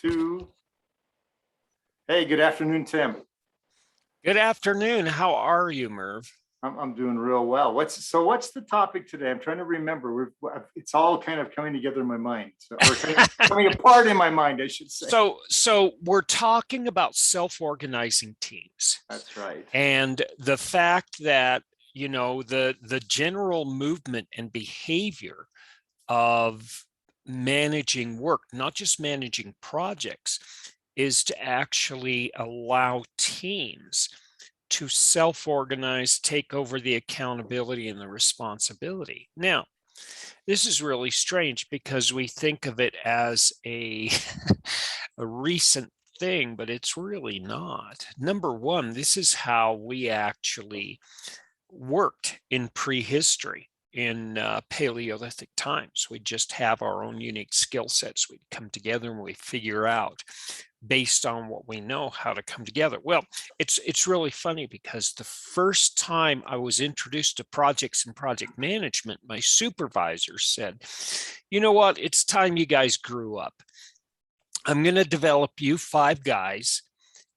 Two. Hey, good afternoon, Tim. Good afternoon. How are you, Merv? I'm doing real well. What's the topic today? I'm trying to remember. It's all kind of coming together in my mind, or kind of coming apart in my mind, I should say. So we're talking about self-organizing teams That's right. and the fact that, the general movement and behavior of managing work, not just managing projects, is to actually allow teams to self-organize, take over the accountability and the responsibility. Now, this is really strange because we think of it as a, a recent thing, but it's really not. Number one, this is how we actually worked in prehistory. In Paleolithic times, we just have our own unique skill sets. We come together and we figure out, based on what we know, how to come together. Well, it's really funny because the first time I was introduced to projects and project management, my supervisor said, "You know what? It's time you guys grew up. I'm going to develop you 5 guys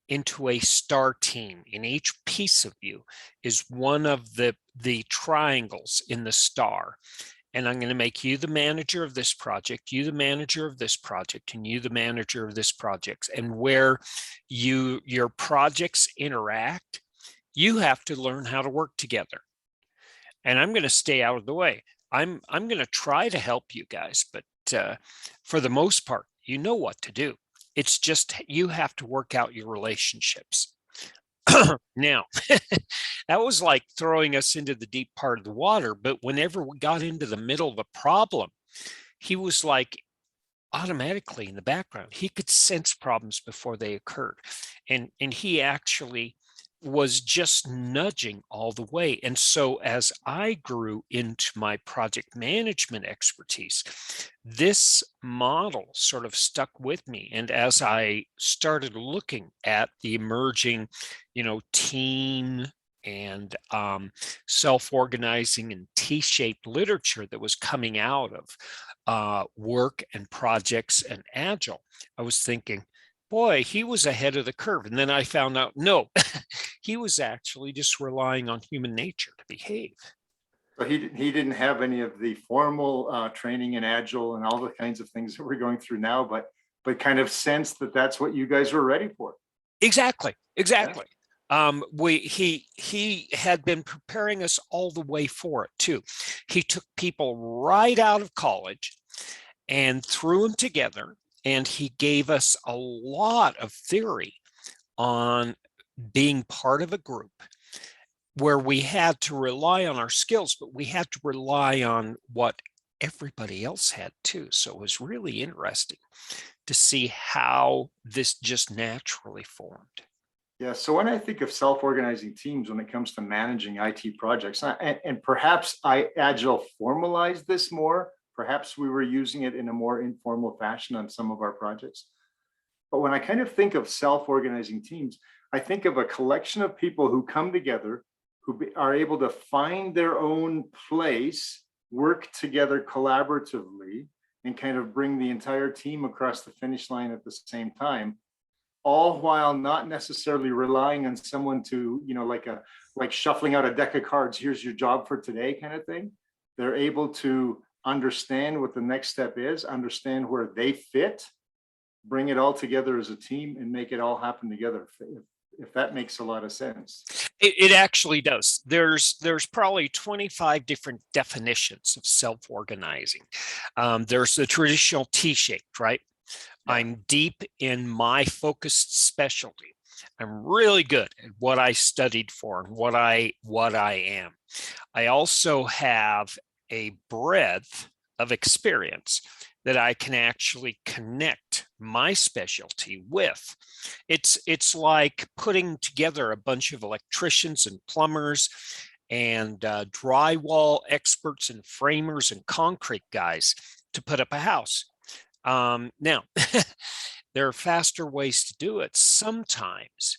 into a star team, and each piece of you is one of the triangles in the star. And I'm going to make you the manager of this project, you the manager of this project, and you the manager of this project. And where your projects interact, you have to learn how to work together. And I'm going to stay out of the way. I'm going to try to help you guys, but for the most part, you know what to do. It's just you have to work out your relationships." Now, that was like throwing us into the deep part of the water, but whenever we got into the middle of a problem, he was like automatically in the background. He could sense problems before they occurred. And he actually was just nudging all the way. And so as I grew into my project management expertise, this model sort of stuck with me. And as I started looking at the emerging, team and self-organizing and T-shaped literature that was coming out of work and projects and agile, I was thinking, boy, he was ahead of the curve. And then I found out, no, he was actually just relying on human nature to behave. So he didn't have any of the formal training in Agile and all the kinds of things that we're going through now, but kind of sensed that that's what you guys were ready for. Exactly. Yeah. He had been preparing us all the way for it too. He took people right out of college and threw them together, and he gave us a lot of theory on being part of a group where we had to rely on our skills, but we had to rely on what everybody else had too. So it was really interesting to see how this just naturally formed. Yeah. So when I think of self-organizing teams, when it comes to managing IT projects, and perhaps Agile formalized this more, perhaps we were using it in a more informal fashion on some of our projects. But when I kind of think of self-organizing teams, I think of a collection of people who come together, who are able to find their own place, work together collaboratively, and kind of bring the entire team across the finish line at the same time, all while not necessarily relying on someone to, like shuffling out a deck of cards, here's your job for today kind of thing. They're able to understand what the next step is, understand where they fit, bring it all together as a team, and make it all happen together. If that makes a lot of sense. It actually does. There's probably 25 different definitions of self-organizing. There's the traditional T-shaped, right? Yeah. I'm deep in my focused specialty. I'm really good at what I studied for and what I am. I also have a breadth of experience that I can actually connect my specialty with. It's like putting together a bunch of electricians and plumbers and drywall experts and framers and concrete guys to put up a house. Now, there are faster ways to do it sometimes,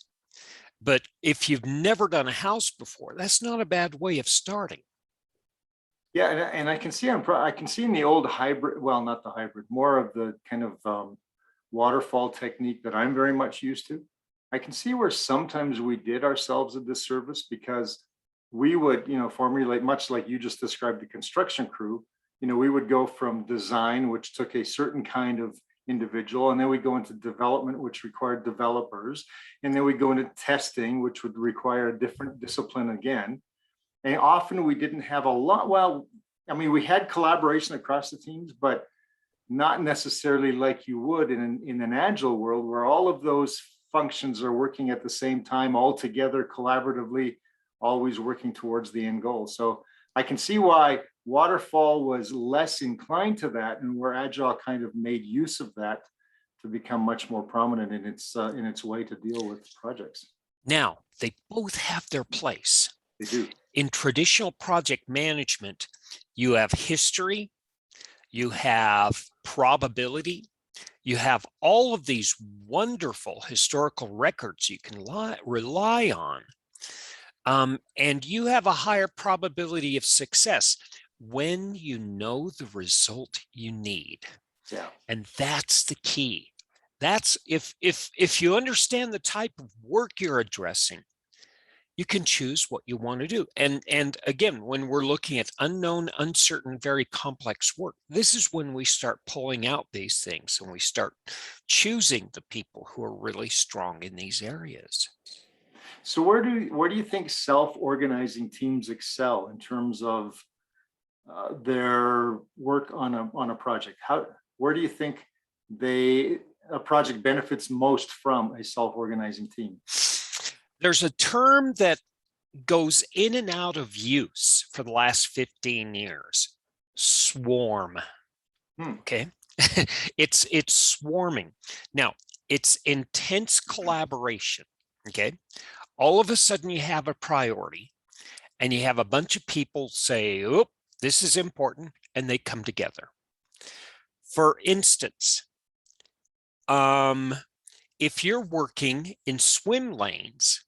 but if you've never done a house before, that's not a bad way of starting. Yeah, and I can see in the old hybrid, well, not the hybrid, more of the kind of waterfall technique that I'm very much used to, I can see where sometimes we did ourselves a disservice because we would, formulate much like you just described the construction crew. We would go from design, which took a certain kind of individual, and then we go into development, which required developers, and then we go into testing, which would require a different discipline again. And often we didn't have a lot. Well, I mean, we had collaboration across the teams, but not necessarily like you would in an agile world where all of those functions are working at the same time, all together collaboratively, always working towards the end goal. So I can see why waterfall was less inclined to that, and where agile kind of made use of that to become much more prominent in its way to deal with projects. Now, they both have their place. They do. In traditional project management, you have history, you have probability, you have all of these wonderful historical records you can rely on, and you have a higher probability of success when you know the result you need. Yeah. And that's the key. That's if you understand the type of work you're addressing, you can choose what you want to do. And again, when we're looking at unknown, uncertain, very complex work, this is when we start pulling out these things and we start choosing the people who are really strong in these areas. So where do you think self-organizing teams excel in terms of their work on a project? Where do you think a project benefits most from a self-organizing team? There's a term that goes in and out of use for the last 15 years, swarm. Okay. It's swarming. Now, it's intense collaboration. Okay. All of a sudden you have a priority and you have a bunch of people say, oh, this is important, and they come together. For instance, if you're working in swim lanes,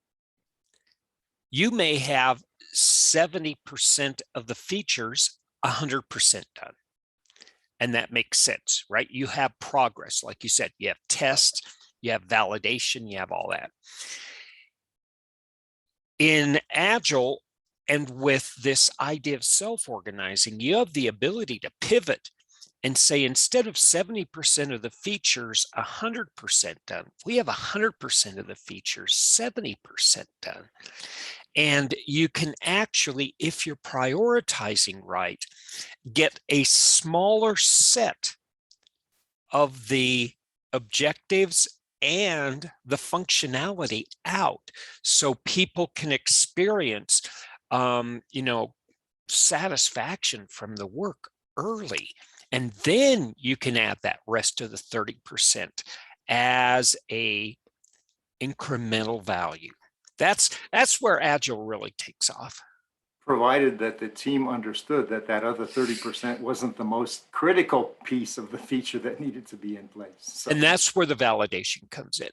you may have 70% of the features 100% done. And that makes sense, right? You have progress. Like you said, you have test, you have validation, you have all that. In Agile, and with this idea of self-organizing, you have the ability to pivot and say, instead of 70% of the features 100% done, we have 100% of the features 70% done. And you can actually, if you're prioritizing right, get a smaller set of the objectives and the functionality out, so people can experience satisfaction from the work early. And then you can add that rest of the 30% as a incremental value. That's where Agile really takes off. Provided that the team understood that other 30% wasn't the most critical piece of the feature that needed to be in place. So, and that's where the validation comes in.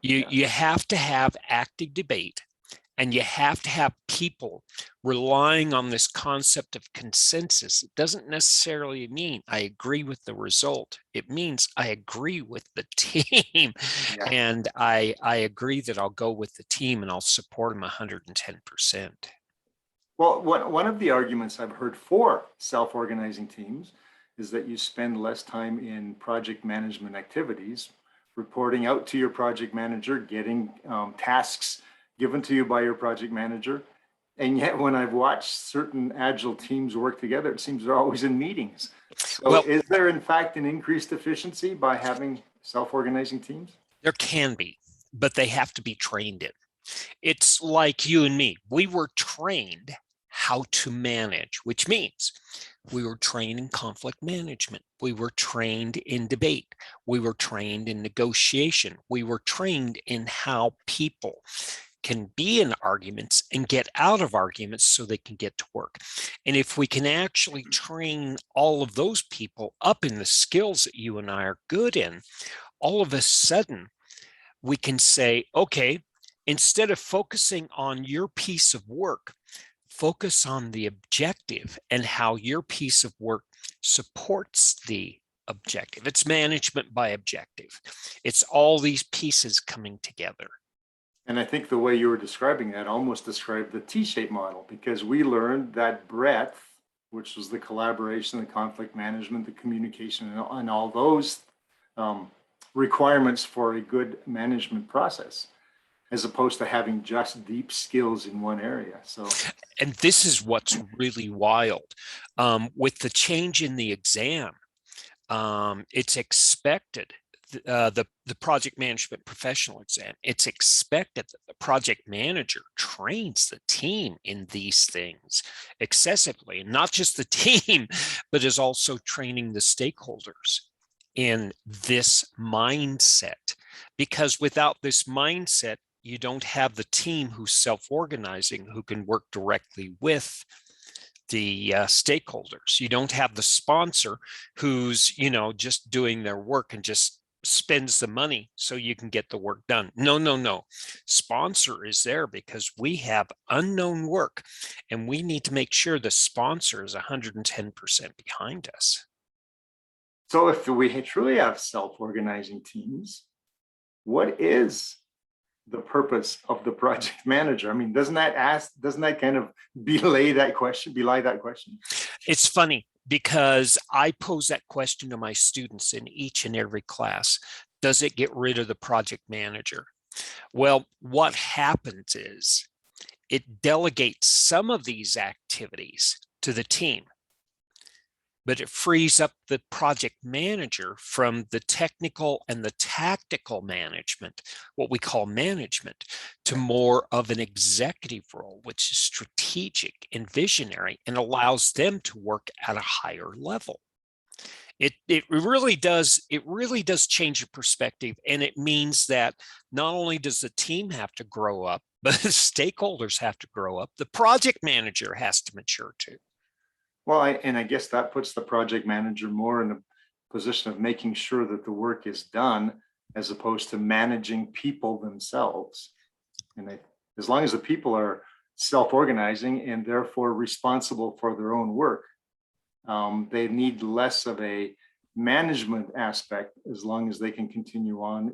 You have to have active debate, and you have to have people relying on this concept of consensus. It doesn't necessarily mean I agree with the result. It means I agree with the team. Yeah. And I agree that I'll go with the team and I'll support them 110%. Well, one of the arguments I've heard for self-organizing teams is that you spend less time in project management activities, reporting out to your project manager, getting tasks given to you by your project manager. And yet when I've watched certain Agile teams work together, it seems they're always in meetings. So is there in fact an increased efficiency by having self-organizing teams? There can be, but they have to be trained in. It's like you and me. We were trained how to manage, which means we were trained in conflict management. We were trained in debate. We were trained in negotiation. We were trained in how people can be in arguments and get out of arguments so they can get to work. And if we can actually train all of those people up in the skills that you and I are good in, all of a sudden we can say, okay, instead of focusing on your piece of work, focus on the objective and how your piece of work supports the objective. It's management by objective. It's all these pieces coming together. And I think the way you were describing that almost described the T-shaped model, because we learned that breadth, which was the collaboration, the conflict management, the communication, and all those requirements for a good management process, as opposed to having just deep skills in one area. So, and this is what's really wild. With the change in the exam, it's expected, the project management professional exam, it's expected that the project manager trains the team in these things excessively, and not just the team, but is also training the stakeholders in this mindset. Because without this mindset, you don't have the team who's self-organizing, who can work directly with the stakeholders. You don't have the sponsor who's, you know, just doing their work and just spends the money so you can get the work done. No, no, no. Sponsor is there because we have unknown work, and we need to make sure the sponsor is 110% behind us. So if we truly have self-organizing teams, what is the purpose of the project manager? I mean, doesn't that kind of belie that question? It's funny because I pose that question to my students in each and every class. Does it get rid of the project manager? Well, what happens is it delegates some of these activities to the team, but it frees up the project manager from the technical and the tactical management, what we call management, to more of an executive role, which is strategic and visionary and allows them to work at a higher level. It really does change your perspective, and it means that not only does the team have to grow up, but the stakeholders have to grow up. The project manager has to mature too. Well, I guess that puts the project manager more in a position of making sure that the work is done, as opposed to managing people themselves. And as long as the people are self-organizing and therefore responsible for their own work, they need less of a management aspect, as long as they can continue on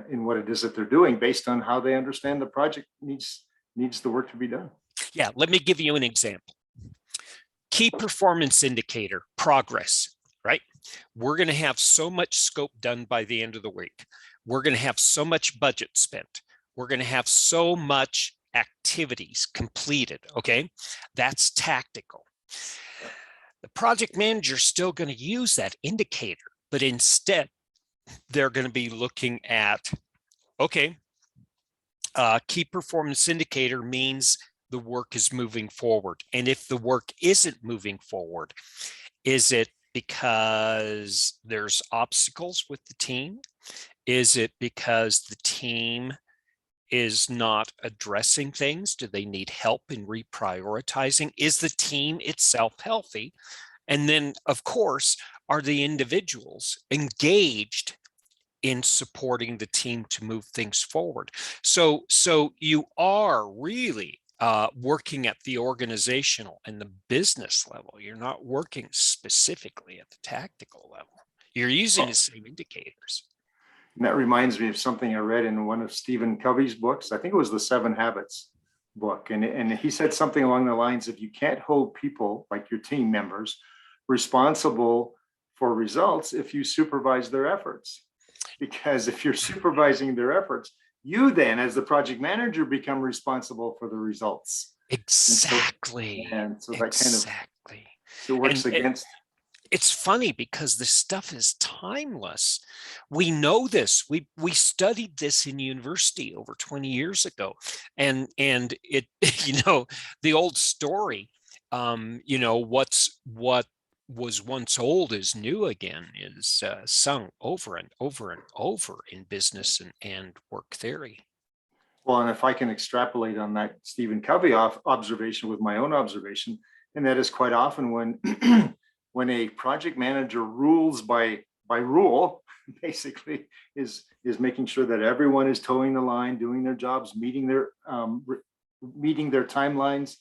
in what it is that they're doing, based on how they understand the project needs the work to be done. Yeah, let me give you an example. Key performance indicator, progress, right? We're going to have so much scope done by the end of the week. We're going to have so much budget spent. We're going to have so much activities completed, okay? That's tactical. The project manager is still going to use that indicator, but instead they're going to be looking at, okay, key performance indicator means the work is moving forward. And if the work isn't moving forward, is it because there's obstacles with the team? Is it because the team is not addressing things? Do they need help in reprioritizing? Is the team itself healthy? And then, of course, are the individuals engaged in supporting the team to move things forward? So you are really working at the organizational and the business level. You're not working specifically at the tactical level. You're using the same indicators. And that reminds me of something I read in one of Stephen Covey's books. I think it was the 7 Habits book. And he said something along the lines of, you can't hold people, like your team members, responsible for results if you supervise their efforts. Because if you're supervising their efforts, you then, as the project manager, become responsible for the results. Exactly. And so that exactly. kind of, it works against. It's funny because this stuff is timeless. We know this. We studied this in university over 20 years ago, and it, you know, the old story, you know, what was once old is new again, is sung over and over and over in business and work theory. Well, and if I can extrapolate on that Stephen Covey observation with my own observation, and that is quite often when when a project manager rules by rule, basically is making sure that everyone is towing the line, doing their jobs, meeting their timelines,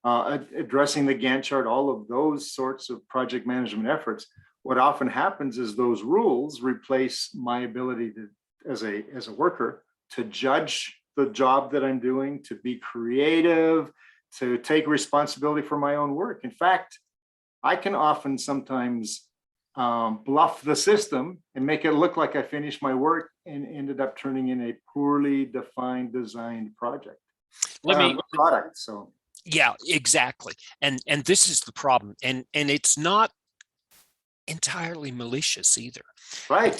addressing the Gantt chart, all of those sorts of project management efforts. what often happens is those rules replace my ability to, as a worker, to judge the job that I'm doing, to be creative, to take responsibility for my own work. In fact, I can often sometimes bluff the system and make it look like I finished my work and ended up turning in a poorly defined, designed project. Product. So yeah, exactly. And this is the problem. And it's not entirely malicious either. right.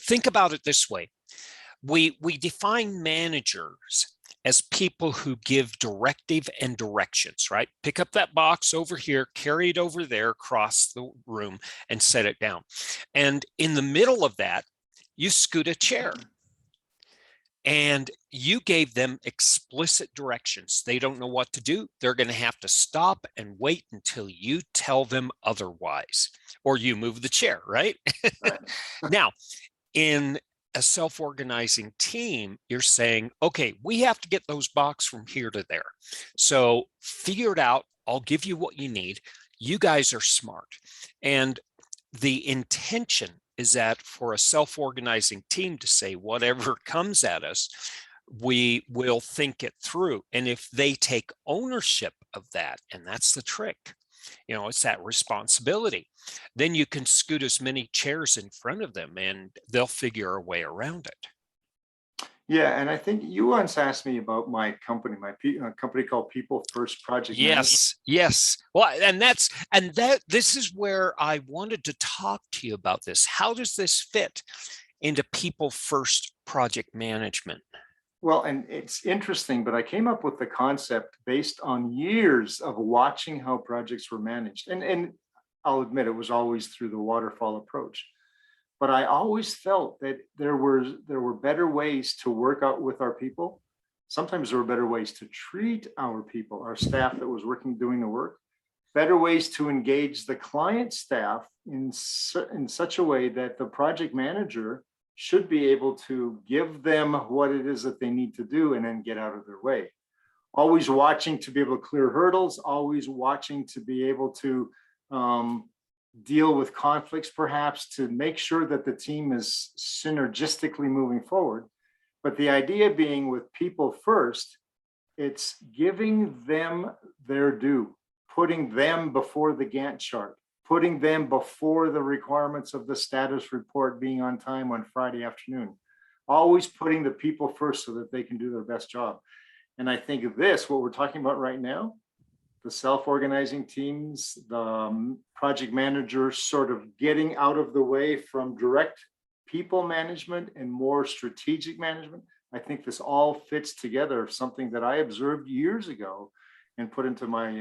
Think about it this way. We define managers as people who give directive and directions, right? Pick up that box over here, carry it over there across the room and set it down. And in the middle of that, you scoot a chair and you gave them explicit directions. They don't know what to do. They're going to have to stop and wait until you tell them otherwise, or you move the chair, right? Right. Now, in a self-organizing team, you're saying, okay, we have to get those boxes from here to there. So figure it out. I'll give you what you need. You guys are smart. And the intention is that for a self-organizing team to say whatever comes at us, we will think it through. And if they take ownership of that, and that's the trick, it's that responsibility, then you can scoot as many chairs in front of them and they'll figure a way around it. Yeah, and I think you once asked me about my company, company called People First Project Management. Yes. Well, this is where I wanted to talk to you about this. How does this fit into People First Project Management? Well, and it's interesting, but I came up with the concept based on years of watching how projects were managed. And I'll admit it was always through the waterfall approach. But I always felt that there were better ways to work out with our people. Sometimes there were better ways to treat our people, our staff that was doing the work, better ways to engage the client staff in such a way that the project manager should be able to give them what it is that they need to do and then get out of their way. Always watching to be able to clear hurdles, always watching to be able to deal with conflicts, perhaps, to make sure that the team is synergistically moving forward. But the idea being with people first, it's giving them their due, putting them before the Gantt chart, putting them before the requirements of the status report being on time on Friday afternoon, always putting the people first so that they can do their best job. And I think what we're talking about right now, the self-organizing teams, the project managers sort of getting out of the way from direct people management and more strategic management. I think this all fits together, something that I observed years ago and put into my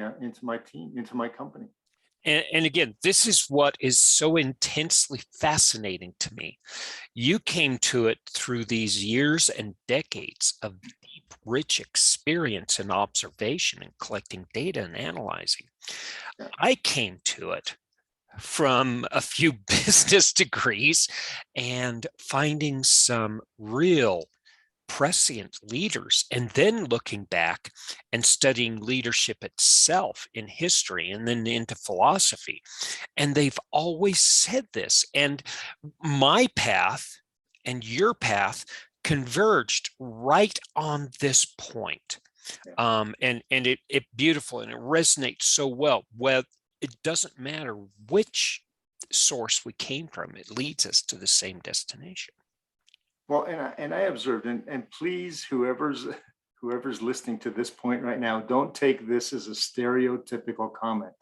team, into my company. And again, this is what is so intensely fascinating to me. You came to it through these years and decades of deep, rich experience and observation and collecting data and analyzing. I came to it from a few business degrees and finding some real prescient leaders, and then looking back and studying leadership itself in history and then into philosophy. And they've always said this. And my path and your path converged right on this point. And it beautiful, and it resonates so well. Well, it doesn't matter which source we came from, it leads us to the same destination. Well, and I observed, and please, whoever's listening to this point right now, don't take this as a stereotypical comment.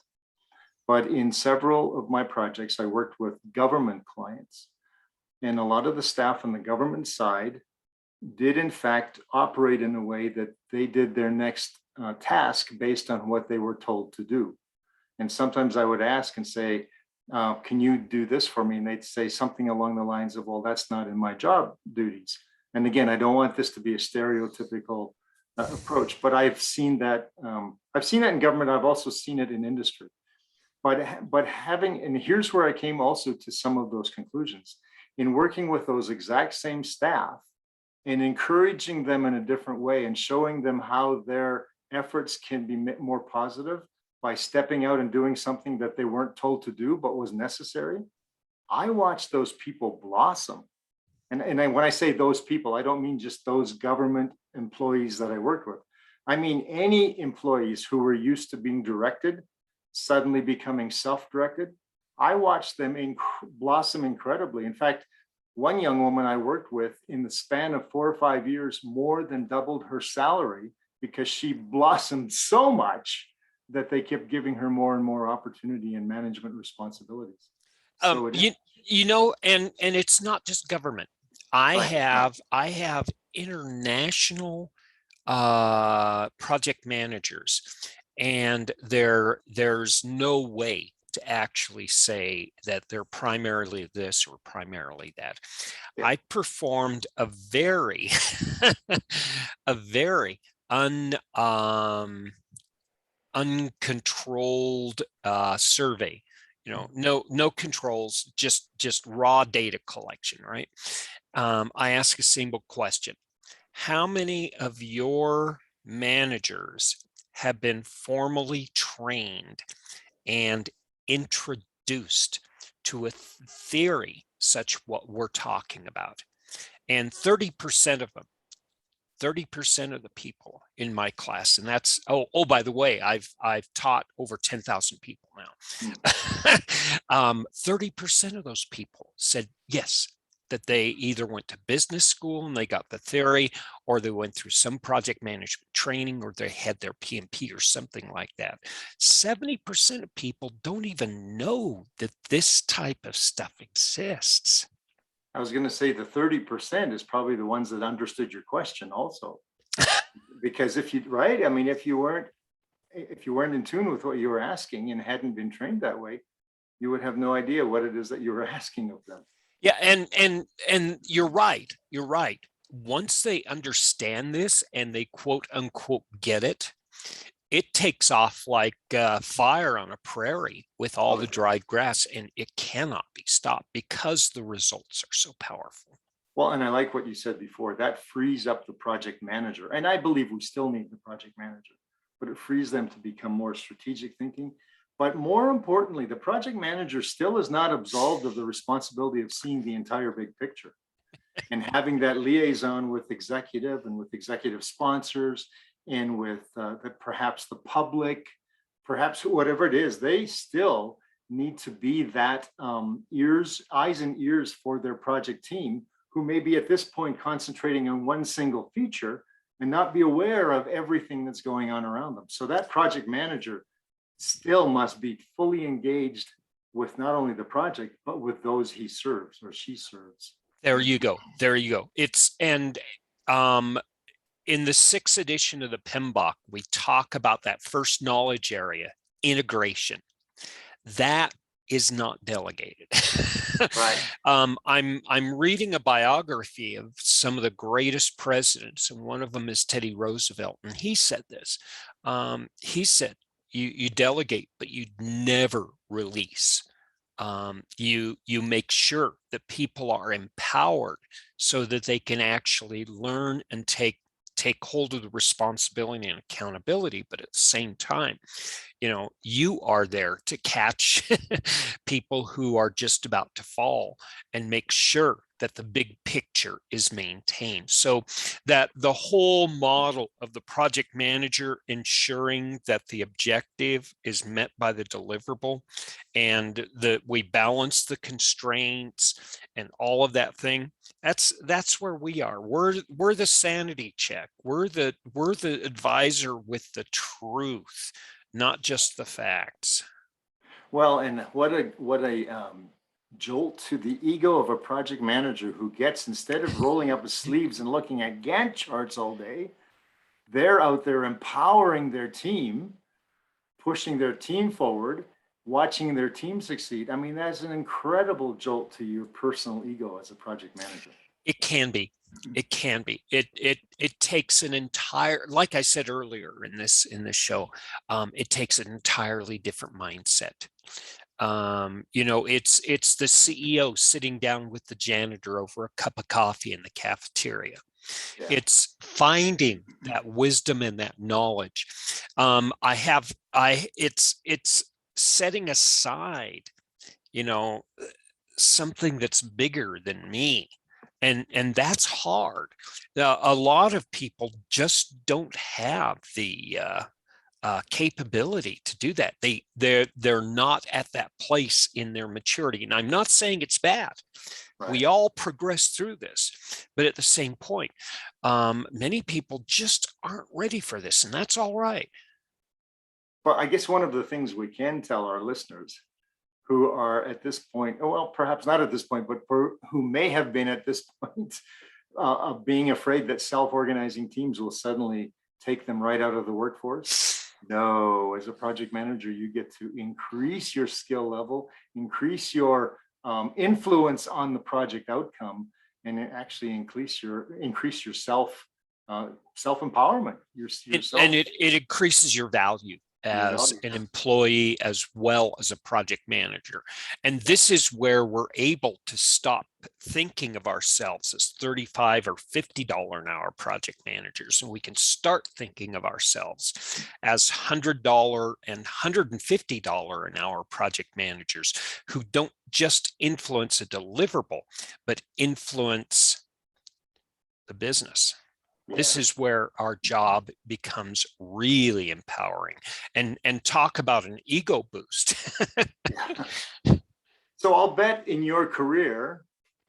But in several of my projects, I worked with government clients, and a lot of the staff on the government side did in fact operate in a way that they did their next task based on what they were told to do. And sometimes I would ask and say, can you do this for me? And they'd say something along the lines of, well, that's not in my job duties. And again, I don't want this to be a stereotypical approach, but I've seen that in government. I've also seen it in industry. But having, and here's where I came also to some of those conclusions, in working with those exact same staff and encouraging them in a different way and showing them how their efforts can be more positive. by stepping out and doing something that they weren't told to do but was necessary. I watched those people blossom. When I say those people, I don't mean just those government employees that I worked with. I mean any employees who were used to being directed, suddenly becoming self-directed. I watched them blossom incredibly. In fact, one young woman I worked with, in the span of 4 or 5 years, more than doubled her salary because she blossomed so much that they kept giving her more and more opportunity and management responsibilities. So you know, and it's not just government. I right. have international project managers, and there's no way to actually say that they're primarily this or primarily that. Yeah. I performed a very a very uncontrolled survey. You know, no controls, just raw data collection, right? I ask a single question: how many of your managers have been formally trained and introduced to a theory such what we're talking about? And 30% of them, 30% of the people in my class, and that's, by the way, I've taught over 10,000 people now. 30% of those people said yes, that they either went to business school and they got the theory, or they went through some project management training, or they had their PMP or something like that. 70% of people don't even know that this type of stuff exists. I was going to say the 30% is probably the ones that understood your question also. Because if you, right, I mean, if you weren't in tune with what you were asking and hadn't been trained that way, you would have no idea what it is that you were asking of them. Yeah, and you're right. You're right. Once they understand this and they quote unquote get it, it takes off like fire on a prairie with all the dried grass, and it cannot be stopped because the results are so powerful. Well, and I like what you said before, that frees up the project manager. And I believe we still need the project manager, but it frees them to become more strategic thinking. But more importantly, the project manager still is not absolved of the responsibility of seeing the entire big picture and having that liaison with executive and with executive sponsors and with perhaps the public, perhaps whatever it is. They still need to be that eyes and ears for their project team, who may be at this point concentrating on one single feature and not be aware of everything that's going on around them. So that project manager still must be fully engaged with not only the project, but with those he serves or she serves. There you go. There you go. It's, and in the 6th edition of the PMBOK, we talk about that first knowledge area, integration. That is not delegated. Right. I'm reading a biography of some of the greatest presidents, and one of them is Teddy Roosevelt, and he said this. He said, you delegate, but you never release. You make sure that people are empowered so that they can actually learn and take hold of the responsibility and accountability. But at the same time, you know, you are there to catch people who are just about to fall and make sure that the big picture is maintained. So that the whole model of the project manager ensuring that the objective is met by the deliverable, and that we balance the constraints and all of that thing, that's where we are. We're the sanity check. We're the advisor with the truth, not just the facts. Well, and what a jolt to the ego of a project manager who gets, instead of rolling up his sleeves and looking at Gantt charts all day, they're out there empowering their team, pushing their team forward, watching their team succeed. I mean, that's an incredible jolt to your personal ego as a project manager. It can be. It can be. It takes an entire, like I said earlier in this show, it takes an entirely different mindset. You know, it's the CEO sitting down with the janitor over a cup of coffee in the cafeteria. Yeah. It's finding that wisdom and that knowledge. It's setting aside, something that's bigger than me. And that's hard. A lot of people just don't have the capability to do that. They're not at that place in their maturity. And I'm not saying it's bad. Right. We all progress through this, but at the same point, many people just aren't ready for this, and that's all right. But I guess one of the things we can tell our listeners who are at this point, well, perhaps not at this point, but who may have been at this point of being afraid that self-organizing teams will suddenly take them right out of the workforce. No, as a project manager, you get to increase your skill level, increase your influence on the project outcome, and actually increase your self-empowerment. And it increases your value as an employee as well as a project manager. And this is where we're able to stop thinking of ourselves as $35 or $50 an hour project managers. And we can start thinking of ourselves as $100 and $150 an hour project managers who don't just influence a deliverable, but influence the business. This is where our job becomes really empowering, and talk about an ego boost. So I'll bet in your career,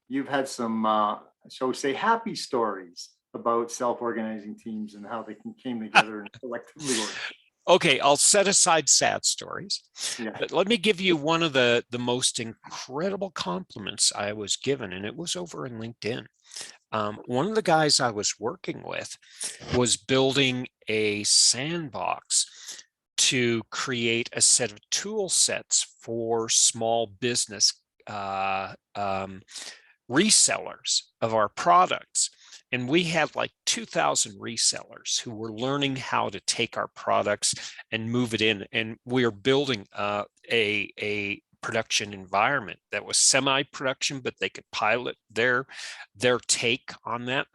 you've had some, shall we say, happy stories about self-organizing teams and how they came together and collectively work. Okay, I'll set aside sad stories. Yeah. But let me give you one of the most incredible compliments I was given, and it was over in LinkedIn. One of the guys I was working with was building a sandbox to create a set of tool sets for small business resellers of our products. And we had like 2,000 resellers who were learning how to take our products and move it in. And we are building a production environment that was semi-production, but they could pilot their take on that.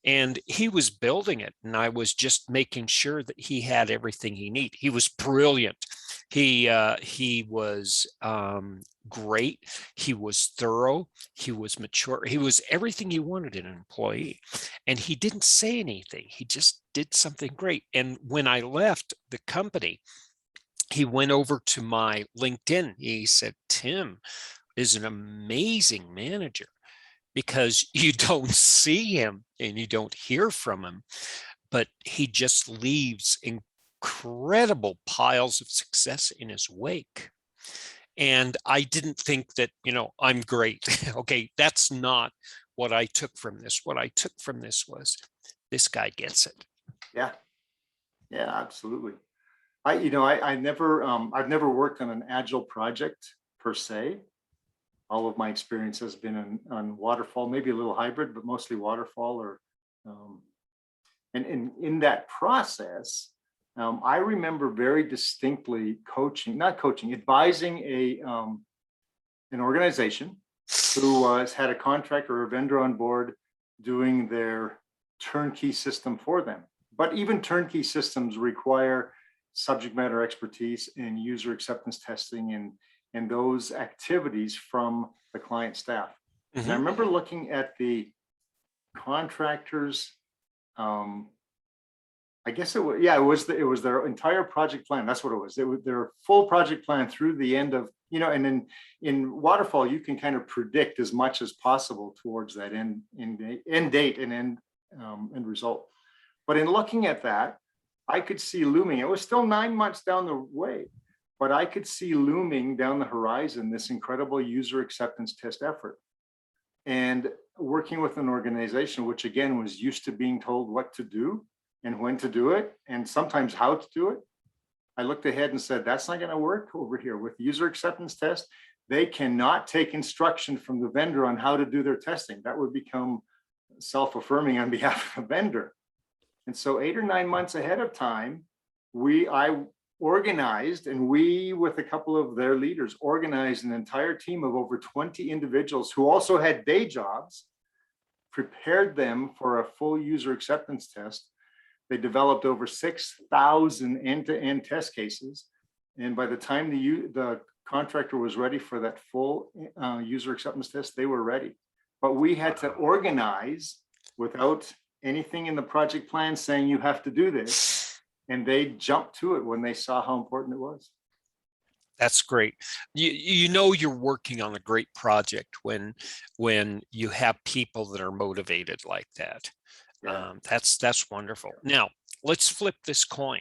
And he was building it, and I was just making sure that he had everything he needed. He was brilliant. He was great. He was thorough. He was mature. He was everything you wanted in an employee. And he didn't say anything. He just did something great. And when I left the company, he went over to my LinkedIn. He said, Tim is an amazing manager, because you don't see him and you don't hear from him, but he just leaves incredible piles of success in his wake. And I didn't think that, I'm great. Okay, that's not what I took from this. What I took from this was, this guy gets it. Yeah, absolutely. I've never worked on an agile project per se. All of my experience has been on waterfall, maybe a little hybrid, but mostly waterfall. And in that process, I remember very distinctly advising an organization who had a contractor or a vendor on board doing their turnkey system for them. But even turnkey systems require subject matter expertise and user acceptance testing and those activities from the client staff. Mm-hmm. And I remember looking at the contractors. I guess it was their entire project plan. That's what it was. It was their full project plan through the end of, and then in waterfall, you can kind of predict as much as possible towards that end date and end result. But in looking at that, I could see looming. It was still 9 months down the way, but I could see looming down the horizon this incredible user acceptance test effort. And working with an organization, which again was used to being told what to do and when to do it, and sometimes how to do it, I looked ahead and said, that's not going to work over here. With user acceptance test, they cannot take instruction from the vendor on how to do their testing. That would become self-affirming on behalf of the vendor. And so 8 or 9 months ahead of time, I organized, and we, with a couple of their leaders, organized an entire team of over 20 individuals who also had day jobs prepared them for a full user acceptance test. They developed over 6,000 end-to-end test cases. And by the time the contractor was ready for that full user acceptance test, they were ready. But we had to organize without anything in the project plan saying you have to do this. And they jumped to it when they saw how important it was. That's great. You know you're working on a great project when you have people that are motivated like that. Yeah. That's wonderful. Now let's flip this coin.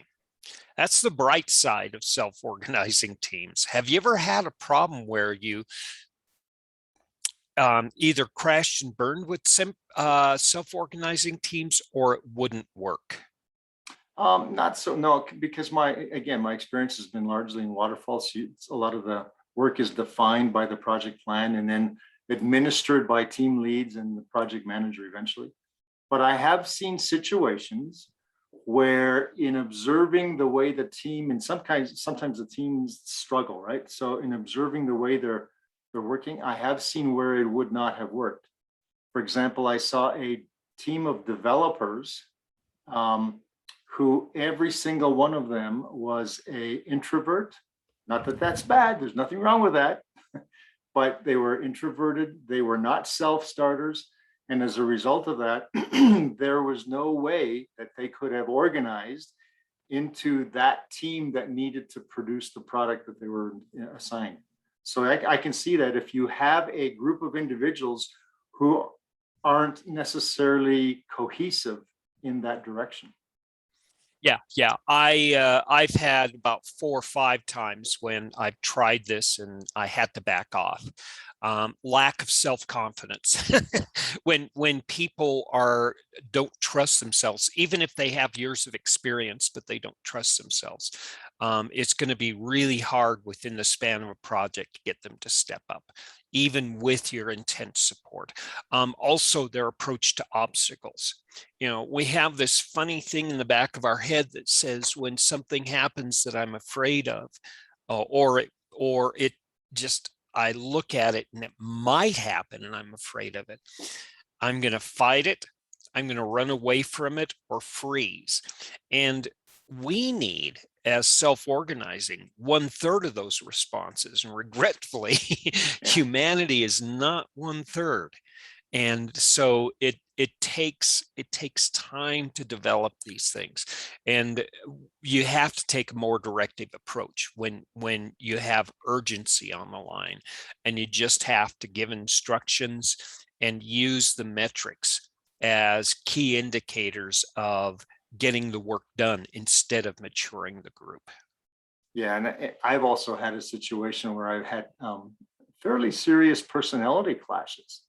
That's the bright side of self-organizing teams. Have you ever had a problem where you either crashed and burned with self-organizing teams, or it wouldn't work? Not so, no, because my experience has been largely in waterfalls. A lot of the work is defined by the project plan and then administered by team leads and the project manager eventually. But I have seen situations where, in observing the way the team, and sometimes the teams struggle, right? So in observing the way they're working, I have seen where it would not have worked. For example, I saw a team of developers who every single one of them was an introvert. Not that that's bad, there's nothing wrong with that, but they were introverted, they were not self-starters. And as a result of that, there was no way that they could have organized into that team that needed to produce the product that they were assigned. So I can see that if you have a group of individuals who aren't necessarily cohesive in that direction. Yeah. I've had about 4 or 5 times when I've tried this and I had to back off. Lack of self-confidence. when people don't trust themselves, even if they have years of experience, but they don't trust themselves, it's going to be really hard within the span of a project to get them to step up, even with your intense support. Also, their approach to obstacles. You know, we have this funny thing in the back of our head that says when something happens that I'm afraid of, or it just, I look at it and it might happen and I'm afraid of it, I'm going to fight it. I'm going to run away from it or freeze. And we need, as self-organizing, 1/3 of those responses. And regretfully, humanity is not 1/3. And so it takes time to develop these things, and you have to take a more directive approach when you have urgency on the line, and you just have to give instructions and use the metrics as key indicators of getting the work done instead of maturing the group. Yeah, and I've also had a situation where I've had fairly serious personality clashes.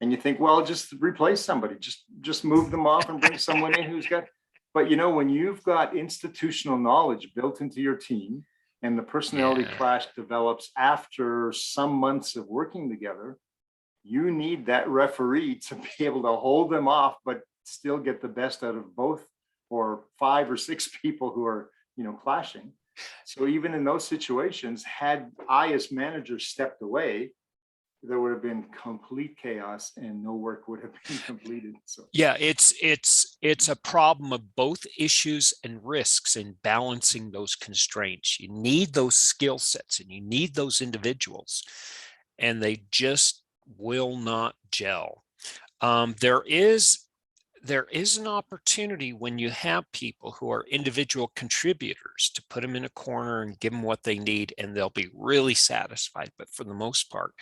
And you think, well, just replace somebody, just move them off and bring someone in who's got, but you know, when you've got institutional knowledge built into your team and the personality clash develops after some months of working together, you need that referee to be able to hold them off, but still get the best out of both, or 5 or 6 people who are, you know, clashing. So even in those situations, had I as manager stepped away, there would have been complete chaos and no work would have been completed. So yeah, it's a problem of both issues and risks in balancing those constraints. You need those skill sets and you need those individuals, and they just will not gel. There is an opportunity when you have people who are individual contributors to put them in a corner and give them what they need, and they'll be really satisfied. But for the most part,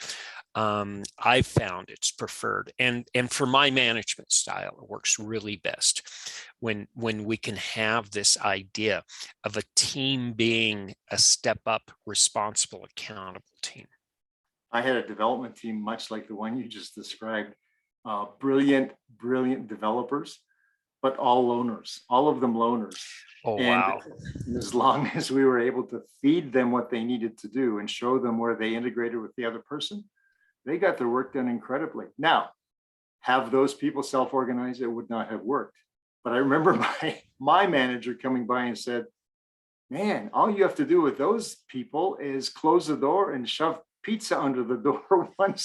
I've found it's preferred. And for my management style, it works really best when we can have this idea of a team being a step up, responsible, accountable team. I had a development team much like the one you just described. Brilliant developers, but all loners, all of them loners. Oh, and wow. As long as we were able to feed them what they needed to do and show them where they integrated with the other person, they got their work done incredibly. Now, have those people self-organized, it would not have worked. But I remember my manager coming by and said, man, all you have to do with those people is close the door and shove pizza under the door once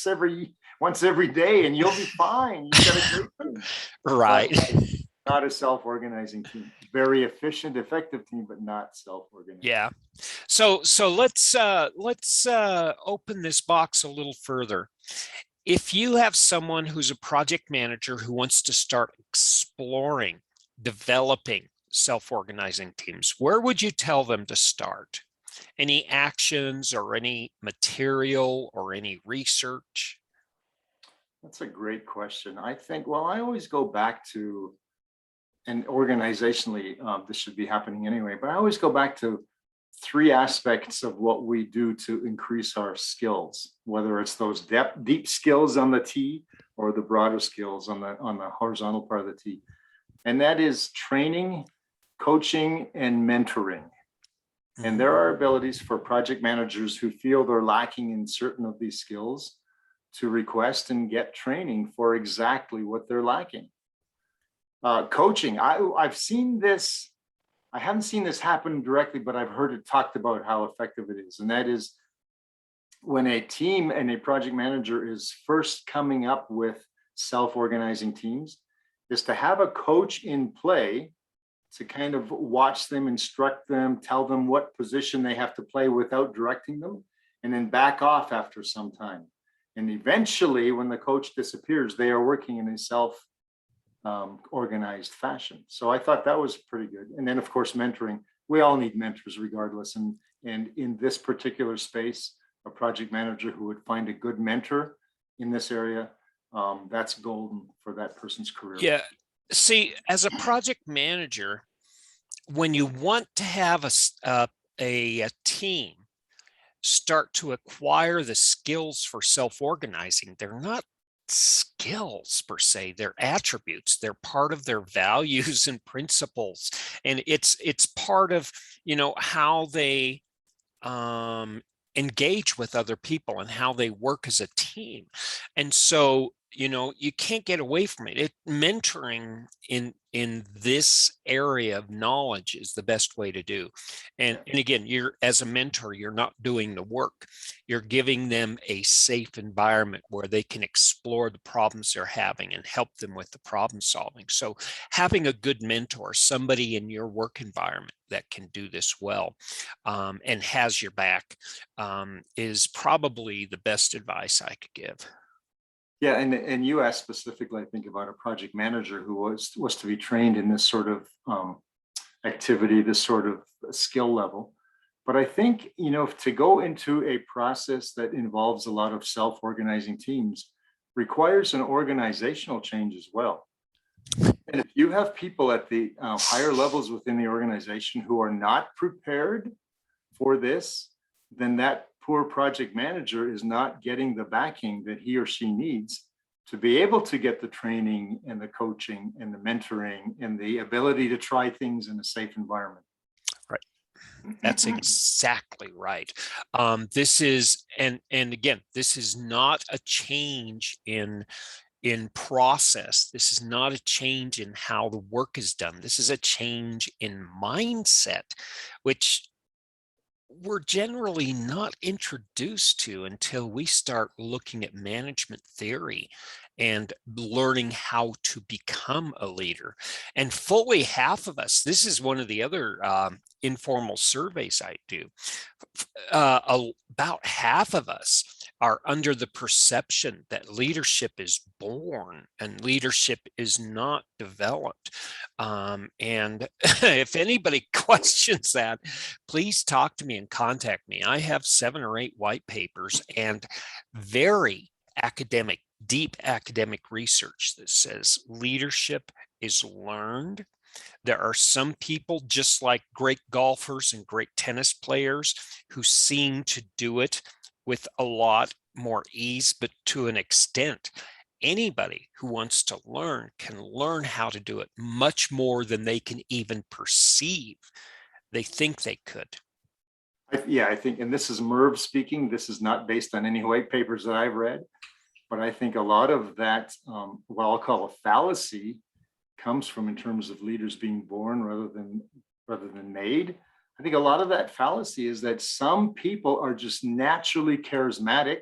once every day and you'll be fine. You've got a great team. Right. But not a self-organizing team. Very efficient, effective team, but not self-organized. Yeah. So let's open this box a little further. If you have someone who's a project manager who wants to start exploring, developing self-organizing teams, where would you tell them to start? Any actions or any material or any research? That's a great question. I think, well, I always go back to, and organizationally, this should be happening anyway, but I always go back to three aspects of what we do to increase our skills, whether it's those deep skills on the T or the broader skills on the horizontal part of the T. And that is training, coaching, and mentoring. And there are abilities for project managers who feel they're lacking in certain of these skills to request and get training for exactly what they're lacking. Coaching, I've seen this, I haven't seen this happen directly, but I've heard it talked about how effective it is. And that is when a team and a project manager is first coming up with self-organizing teams, is to have a coach in play to kind of watch them, instruct them, tell them what position they have to play without directing them, and then back off after some time. And eventually, when the coach disappears, they are working in a self-organized fashion. So I thought that was pretty good. And then, of course, mentoring. We all need mentors regardless. And in this particular space, a project manager who would find a good mentor in this area, that's golden for that person's career. Yeah. See, as a project manager, when you want to have a team start to acquire the skills for self-organizing, they're not skills per se, they're attributes. They're part of their values and principles. And it's part of, how they engage with other people and how they work as a team. And so, you can't get away from it. Mentoring in this area of knowledge is the best way to do. And again, you're, as a mentor, you're not doing the work. You're giving them a safe environment where they can explore the problems they're having and help them with the problem solving. So having a good mentor, somebody in your work environment that can do this well, and has your back, is probably the best advice I could give. Yeah, and you asked specifically, I think, about a project manager who was to be trained in this sort of activity, this sort of skill level. But I think, to go into a process that involves a lot of self-organizing teams requires an organizational change as well. And if you have people at the higher levels within the organization who are not prepared for this, then that poor project manager is not getting the backing that he or she needs to be able to get the training and the coaching and the mentoring and the ability to try things in a safe environment. Right. That's exactly right. This is, and again, this is not a change in process. This is not a change in how the work is done. This is a change in mindset, which we're generally not introduced to until we start looking at management theory and learning how to become a leader. And fully half of us, this is one of the other informal surveys I do, about half of us are under the perception that leadership is born and leadership is not developed. And if anybody questions that, please talk to me and contact me. I have 7 or 8 white papers and very academic, deep academic research that says leadership is learned. There are some people, just like great golfers and great tennis players, who seem to do it with a lot more ease, but to an extent, anybody who wants to learn can learn how to do it much more than they can even perceive they think they could. Yeah, I think, and this is Merv speaking, this is not based on any white papers that I've read, but I think a lot of that, what I'll call a fallacy, comes from in terms of leaders being born rather than made. I think a lot of that fallacy is that some people are just naturally charismatic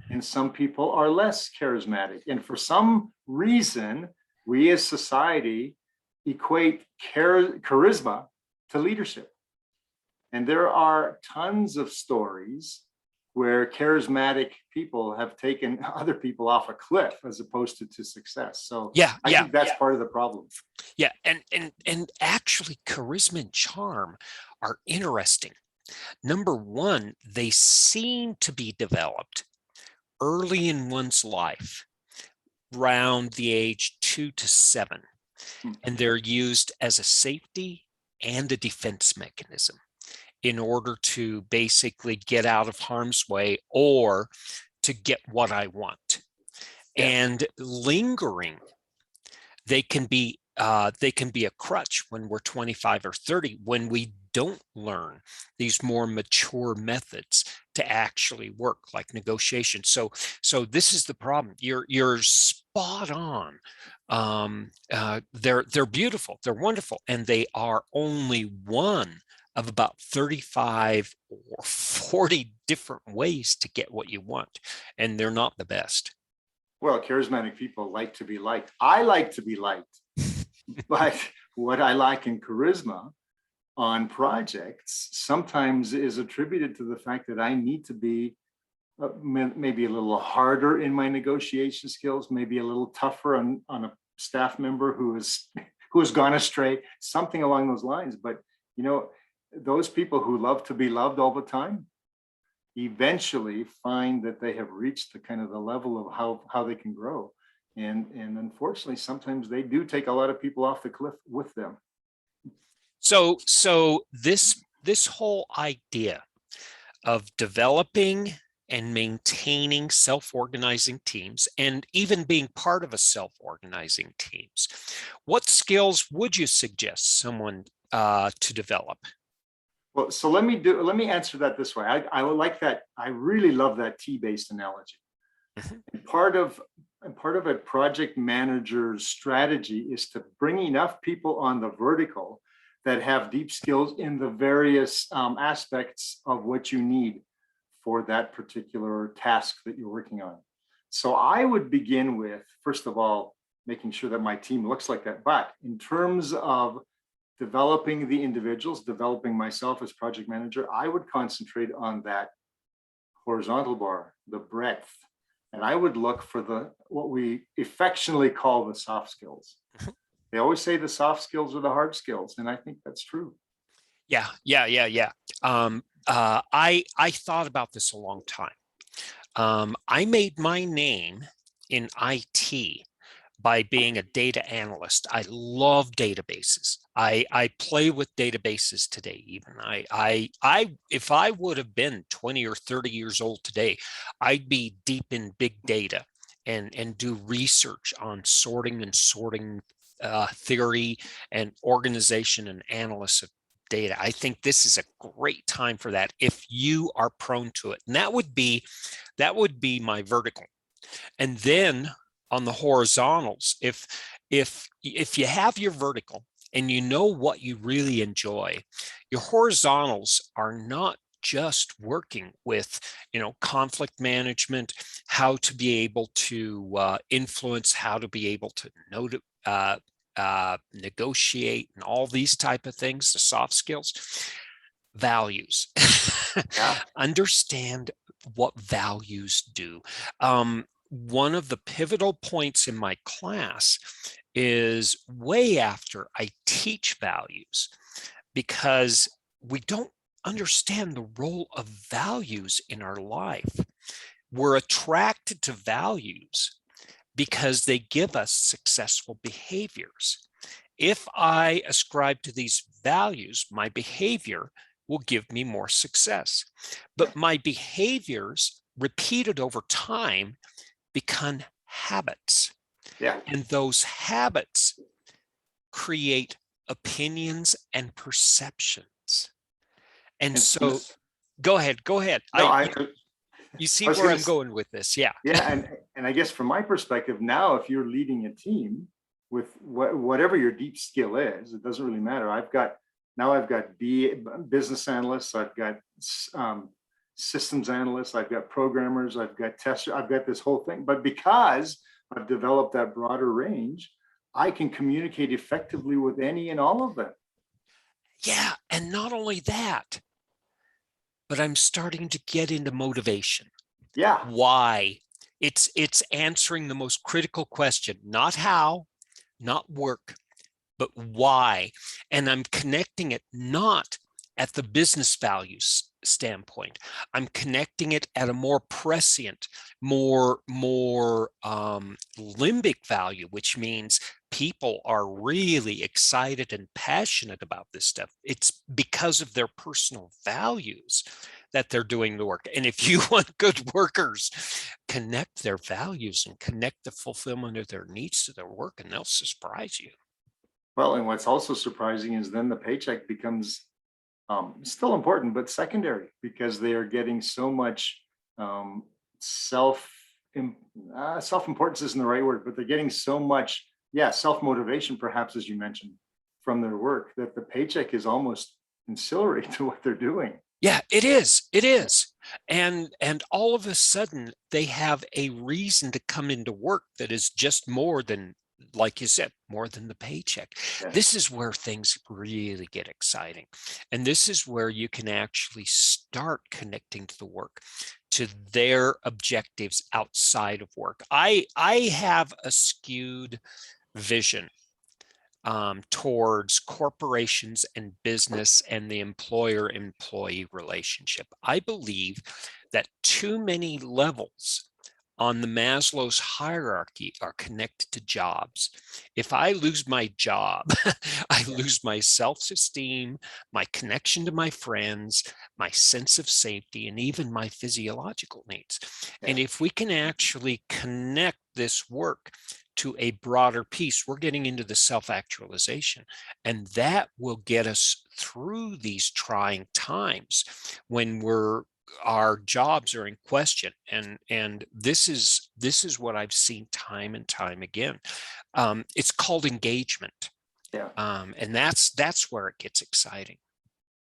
and some people are less charismatic. And for some reason, we as society equate charisma to leadership. And there are tons of stories where charismatic people have taken other people off a cliff as opposed to success. So I think that's part of the problem. Yeah, and actually charisma and charm are interesting. Number one, they seem to be developed early in one's life, around the age 2 to 7, and they're used as a safety and a defense mechanism in order to basically get out of harm's way or to get what I want. And lingering, they can be a crutch when we're 25 or 30, when we don't learn these more mature methods to actually work, like negotiation. So this is the problem. You're spot on. They're beautiful, they're wonderful, and they are only one of about 35 or 40 different ways to get what you want, and they're not the best. Well, charismatic people like to be liked. I like to be liked. But what I like in charisma on projects sometimes is attributed to the fact that I need to be maybe a little harder in my negotiation skills, maybe a little tougher on a staff member who has gone astray, something along those lines. But you know, those people who love to be loved all the time eventually find that they have reached the kind of the level of how they can grow. And unfortunately, sometimes they do take a lot of people off the cliff with them. So this whole idea of developing and maintaining self-organizing teams, and even being part of a self-organizing teams, what skills would you suggest someone to develop? Well, so let me answer that this way. I like that. I really love that T-based analogy. And part of a project manager's strategy is to bring enough people on the vertical that have deep skills in the various aspects of what you need for that particular task that you're working on. So I would begin with, first of all, making sure that my team looks like that. But in terms of developing the individuals, developing myself as project manager, I would concentrate on that horizontal bar, the breadth. And I would look for what we affectionately call the soft skills. They always say the soft skills are the hard skills, and I think that's true. Yeah. I thought about this a long time. I made my name in IT by being a data analyst. I love databases. I play with databases today. Even if I would have been 20 or 30 years old today, I'd be deep in big data and do research on sorting theory and organization and analysis of data. I think this is a great time for that if you are prone to it. And that would be my vertical. And then on the horizontals, if you have your vertical and you know what you really enjoy, your horizontals are not just working with conflict management, how to be able to influence, how to be able to negotiate, and all these type of things, the soft skills. Values. Understand what values do. One of the pivotal points in my class is way after I teach values, because we don't understand the role of values in our life. We're attracted to values because they give us successful behaviors. If I ascribe to these values, my behavior will give me more success. But my behaviors repeated over time become habits. And those habits create opinions and perceptions. And so go ahead. No, you see where I'm going with this. Yeah. And I guess from my perspective now, if you're leading a team with whatever your deep skill is, it doesn't really matter. I've got business analysts, I've got systems analysts, I've got programmers, I've got testers, I've got this whole thing. But because I've developed that broader range, I can communicate effectively with any and all of them. Yeah, and not only that, but I'm starting to get into motivation. Yeah. Why? It's answering the most critical question, not how, not work, but why. And I'm connecting it not at the business values standpoint. I'm connecting it at a more prescient, more limbic value, which means people are really excited and passionate about this stuff. It's because of their personal values that they're doing the work. And if you want good workers, connect their values and connect the fulfillment of their needs to their work, and they'll surprise you. Well, and what's also surprising is then the paycheck becomes still important, but secondary, because they are getting so much self-importance isn't the right word, but they're getting so much, self-motivation, perhaps, as you mentioned, from their work, that the paycheck is almost ancillary to what they're doing. Yeah, it is. It is. And all of a sudden they have a reason to come into work that is just more than, like you said, more than the paycheck. Yes. This is where things really get exciting. And this is where you can actually start connecting to the work, to their objectives outside of work. I have a skewed vision towards corporations and business and the employer-employee relationship. I believe that too many levels on the Maslow's hierarchy are connected to jobs. If I lose my job, I lose my self-esteem, my connection to my friends, my sense of safety, and even my physiological needs. And if we can actually connect this work to a broader piece, we're getting into the self-actualization, and that will get us through these trying times when our jobs are in question. And this is what I've seen time and time again. It's called engagement. And that's where it gets exciting.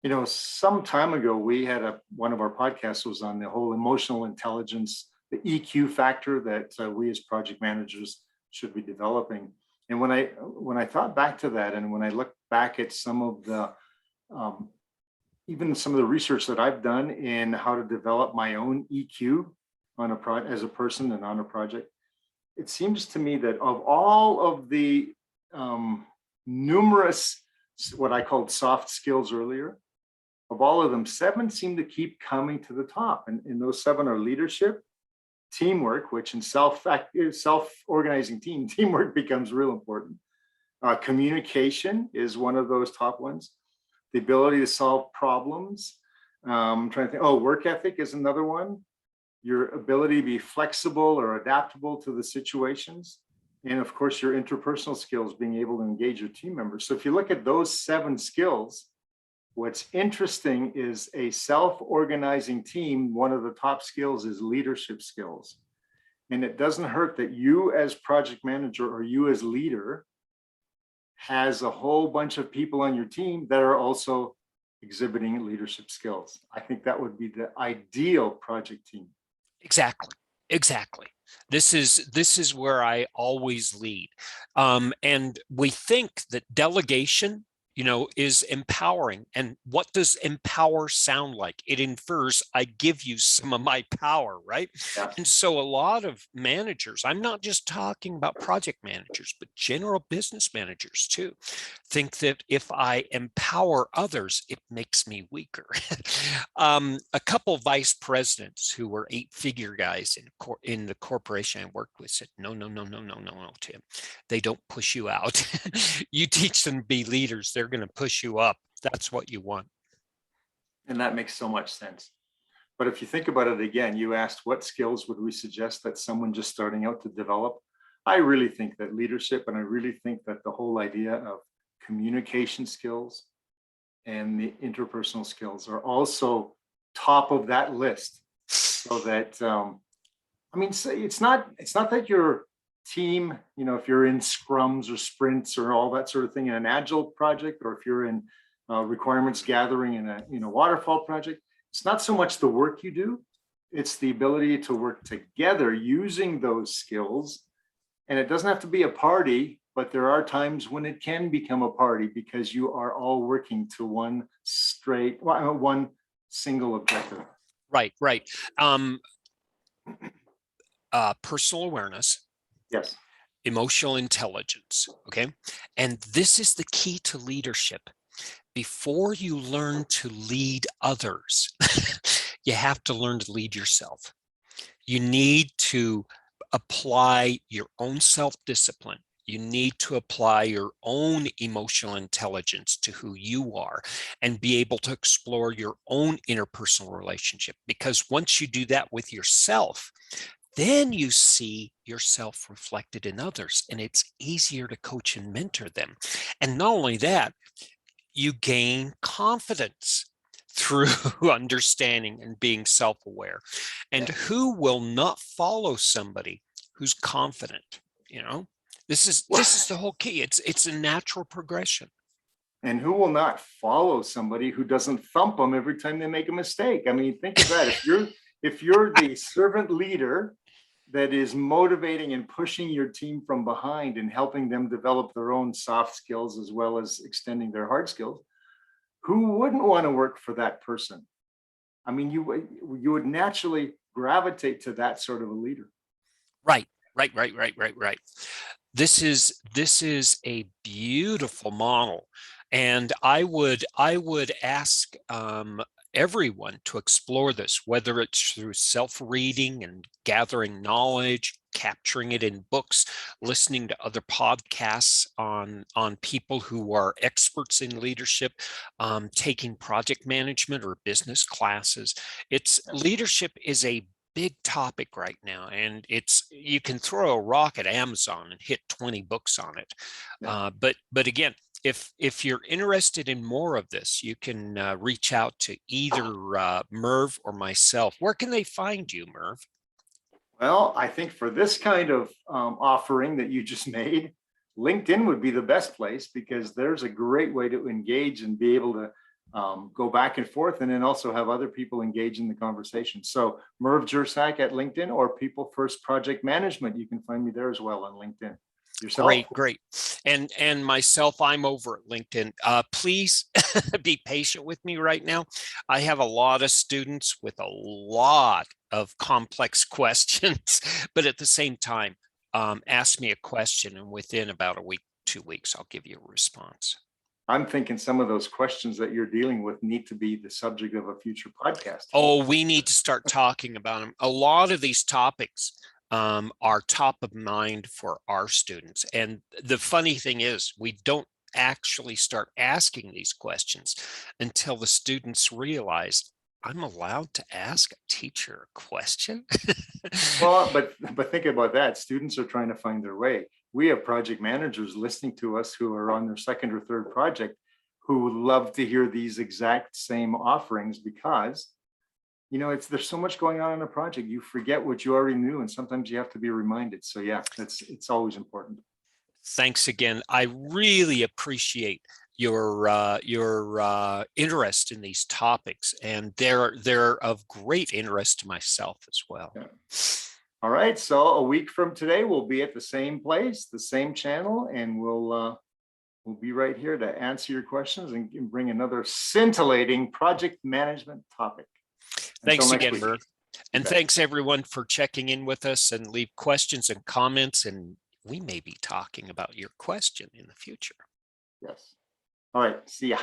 You know, some time ago, we had one of our podcasts was on the whole emotional intelligence, the EQ factor that we as project managers should be developing. And when I thought back to that, and when I look back at some of the even some of the research that I've done in how to develop my own EQ on as a person and on a project, it seems to me that of all of the numerous, what I called soft skills earlier, of all of them, 7 seem to keep coming to the top. And those 7 are leadership, teamwork, which in self-organizing teamwork becomes real important. Communication is one of those top ones. The ability to solve problems. I'm trying to think, work ethic is another one. Your ability to be flexible or adaptable to the situations. And of course, your interpersonal skills, being able to engage your team members. So if you look at those 7 skills, what's interesting is a self-organizing team, one of the top skills is leadership skills. And it doesn't hurt that you as project manager or you as leader has a whole bunch of people on your team that are also exhibiting leadership skills. I think that would be the ideal project team. Exactly. This is where I always lead. And we think that delegation, is empowering. And what does empower sound like? It infers I give you some of my power, right? Yeah. And so a lot of managers, I'm not just talking about project managers, but general business managers too, think that if I empower others, it makes me weaker. A couple vice presidents who were 8-figure guys in the corporation I worked with said, no, Tim, they don't push you out. You teach them to be leaders. They're going to push you up. That's what you want. And that makes so much sense. But if you think about it again, you asked what skills would we suggest that someone just starting out to develop? I really think that leadership, and I really think that the whole idea of communication skills and the interpersonal skills are also top of that list. So that, it's not that your team, if you're in scrums or sprints or all that sort of thing in an agile project, or if you're in requirements gathering in a waterfall project, it's not so much the work you do, it's the ability to work together using those skills. And it doesn't have to be a party, but there are times when it can become a party because you are all working to one single objective. Right, right. Personal awareness. Yes. Emotional intelligence. Okay. And this is the key to leadership. Before you learn to lead others, you have to learn to lead yourself. You need to apply your own self-discipline. You need to apply your own emotional intelligence to who you are and be able to explore your own interpersonal relationship. Because once you do that with yourself, then you see yourself reflected in others, and it's easier to coach and mentor them. And not only that, you gain confidence through understanding and being self-aware. And who will not follow somebody who's confident? You know, this is the whole key. It's a natural progression. And who will not follow somebody who doesn't thump them every time they make a mistake? I mean, think of that. If you're the servant leader that is motivating and pushing your team from behind and helping them develop their own soft skills as well as extending their hard skills, who wouldn't want to work for that person? I mean, you would naturally gravitate to that sort of a leader. Right. This is a beautiful model, and I would ask everyone to explore this, whether it's through self-reading and gathering knowledge, capturing it in books, listening to other podcasts on people who are experts in leadership, taking project management or business classes. Leadership is a big topic right now, and you can throw a rock at Amazon and hit 20 books on it. Yeah. But again, if you're interested in more of this, you can reach out to either Merv or myself. Where can they find you, Merv? Well, I think for this kind of offering that you just made, LinkedIn would be the best place, because there's a great way to engage and be able to go back and forth, and then also have other people engage in the conversation. So Merv Jersak at LinkedIn, or People First Project Management. You can find me there as well on LinkedIn. Yourself? Great. And myself, I'm over at LinkedIn. Please be patient with me right now. I have a lot of students with a lot of complex questions, but at the same time, ask me a question, and within about a week, 2 weeks, I'll give you a response. I'm thinking some of those questions that you're dealing with need to be the subject of a future podcast. Oh, we need to start talking about them. A lot of these topics are top of mind for our students. And the funny thing is, we don't actually start asking these questions until the students realize, I'm allowed to ask a teacher a question. Well, but think about that. Students are trying to find their way. We have project managers listening to us who are on their second or third project, who would love to hear these exact same offerings, because there's so much going on in a project. You forget what you already knew, and sometimes you have to be reminded. So yeah, it's always important. Thanks again. I really appreciate your interest in these topics, and they're of great interest to myself as well. Yeah. All right, so a week from today, we'll be at the same place, the same channel, and we'll be right here to answer your questions and bring another scintillating project management topic. Thanks again, Merv. And thanks everyone for checking in with us, and leave questions and comments, and we may be talking about your question in the future. Yes. All right. See ya.